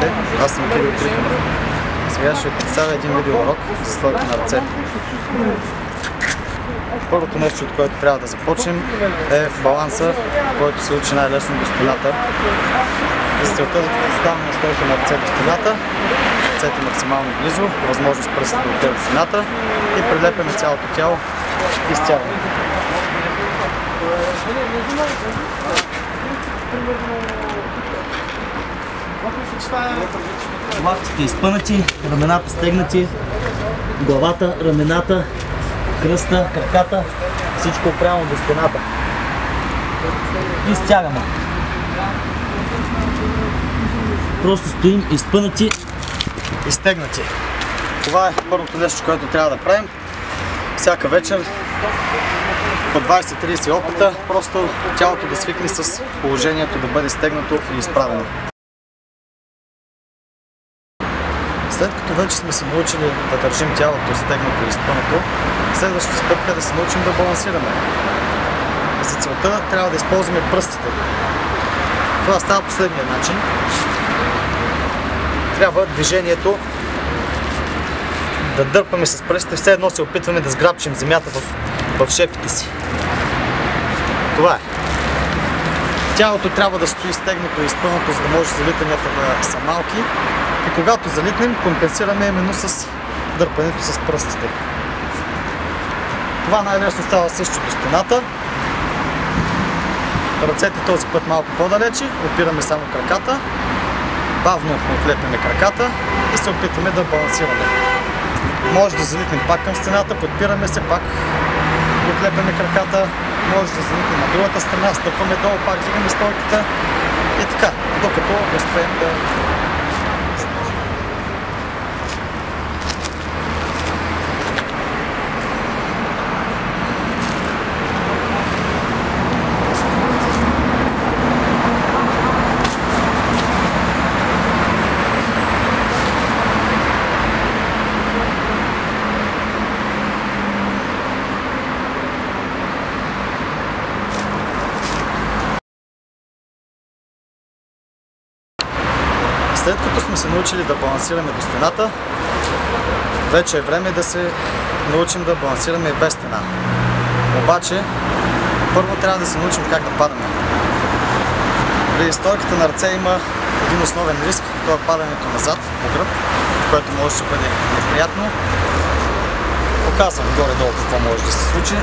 Здравейте, аз съм Кирил Трифонов. Сега ще ви представя един видеоурок за стойка на ръце. Първото нещо, от което трябва да започнем, е баланса, който се учи най-лесно до стената. За целта да създаваме стойка на ръце до стената, ръцете максимално близо, възможност пръстите да отидат до стената и прилепяме цялото тяло и изтягваме. Лактите изпънати, рамената стегнати, главата, рамената, кръста, краката, всичко прямо до стената. И стягаме. Просто стоим изпънати и стегнати. Това е първото нещо, което трябва да правим. Всяка вечер по 20-30 опита, просто тялото да свикне с положението да бъде стегнато и изправено. След като вече сме се научили да държим тялото стегнато и изпънато, следващата стъпка е да се научим да балансираме. За целта трябва да използваме пръстите. Това става последния начин. Трябва движението да дърпаме с пръстите, все едно се опитваме да сграбчим земята в шепите си. Това е. Тялото трябва да стои стегнато и изпънато, за да може залитанията да са малки. И когато залитнем, компенсираме именно с дърпането с пръстите. Това най-лесно става също до стената. Ръцете този път малко по-далече, опираме само краката, бавно отлепяме краката и се опитваме да балансираме. Може да залитнем пак към стената, подпираме се, пак отлепяме краката, може да залитнем на другата страна, стъпваме долу, пак дигаме стойката и така, докато успеем да... След като сме се научили да балансираме до стената, вече е време да се научим да балансираме и без стена. Обаче, първо трябва да се научим как да падаме. При стойката на ръце има един основен риск, това е падането назад по гръб, което може да бъде неприятно. Показвам горе-долу какво може да се случи.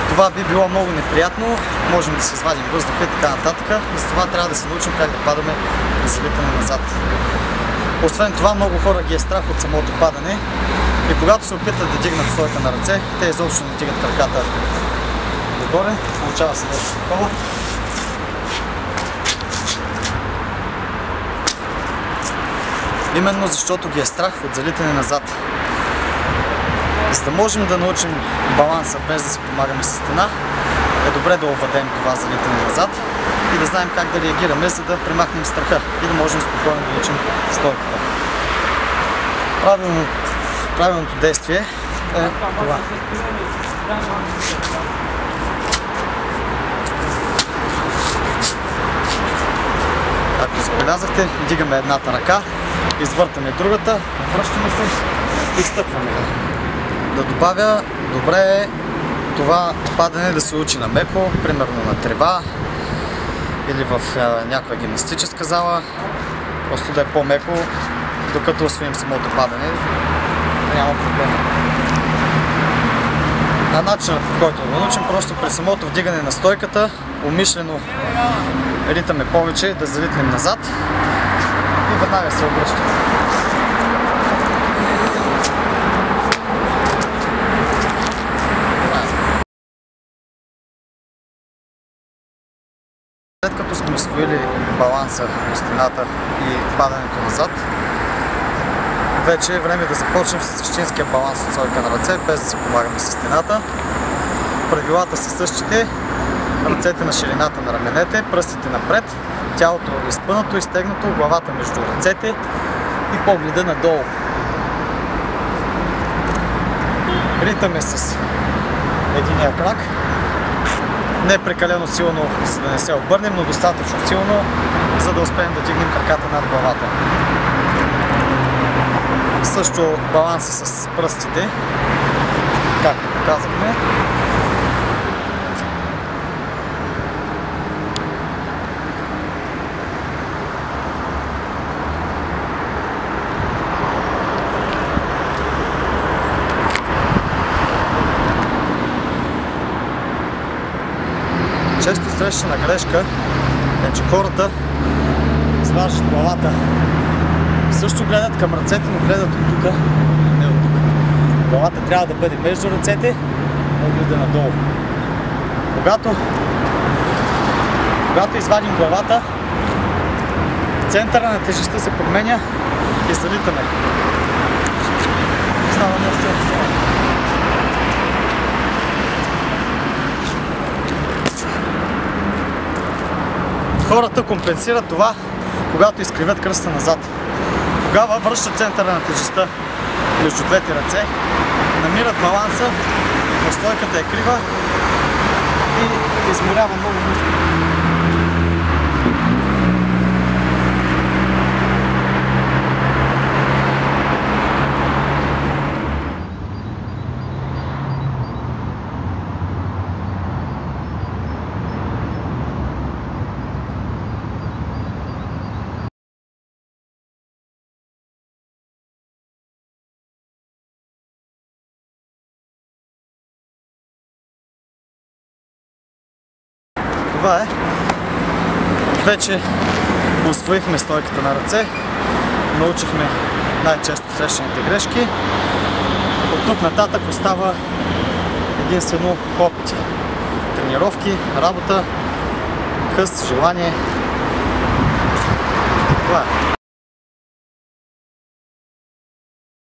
Това би било много неприятно, можем да се извадим въздуха и така нататък, и затова трябва да се научим как да падаме при залитане назад. Освен това, много хора ги е страх от самото падане и когато се опитат да дигнат стойка на ръце, те изобщо не дигат краката догоре, получава се нещо такова. Именно защото ги е страх от залитане назад. За да можем да научим баланса без да си помагаме с стена, е добре да овладеем това залитане назад и да знаем как да реагираме, за да премахнем страха и да можем спокойно да учим стойката. Правилното действие е това. Както забелязахте, дигаме едната ръка, извъртаме другата, връщаме се и стъпваме. Да добавя, добре е това падане да се учи на меко, примерно на трева или в някоя гимнастическа зала, просто да е по-меко, докато освоим самото падане, няма проблем. На начинът, по който да научим, просто при самото вдигане на стойката, умишлено ритаме повече, да залитнем назад и веднага се обръщаме. След като сме освоили баланса на стената и падането назад, вече е време да започнем с същинския баланс от стойка на ръце, без да си помагаме с стената. Правилата са същите. Ръцете на ширината на раменете, пръстите напред, тялото изпънато и стегнато, главата между ръцете и погледа надолу. Ритаме с единия крак. Не прекалено силно, за да не се обърнем, но достатъчно силно, за да успеем да дигнем краката над главата. Също баланса с пръстите, както показахме. Често срещана грешка е, че хората изваждат главата. Също гледат към ръцете, но гледат от тук, не от тук. Главата трябва да бъде между ръцете, погледа надолу. Когато извадим главата, центъра на тежестта се променя и залитаме. Става нещо. Хората компенсират това, когато изкривят кръста назад. Тогава връщат центъра на тежестта между двете ръце, намират баланса, но стойката е крива и изморява много мускули. Това е. Вече усвоихме стойката на ръце, научихме най-често срещаните грешки. От тук нататък остава единствено опити, тренировки, работа, хъст, желание. Това е.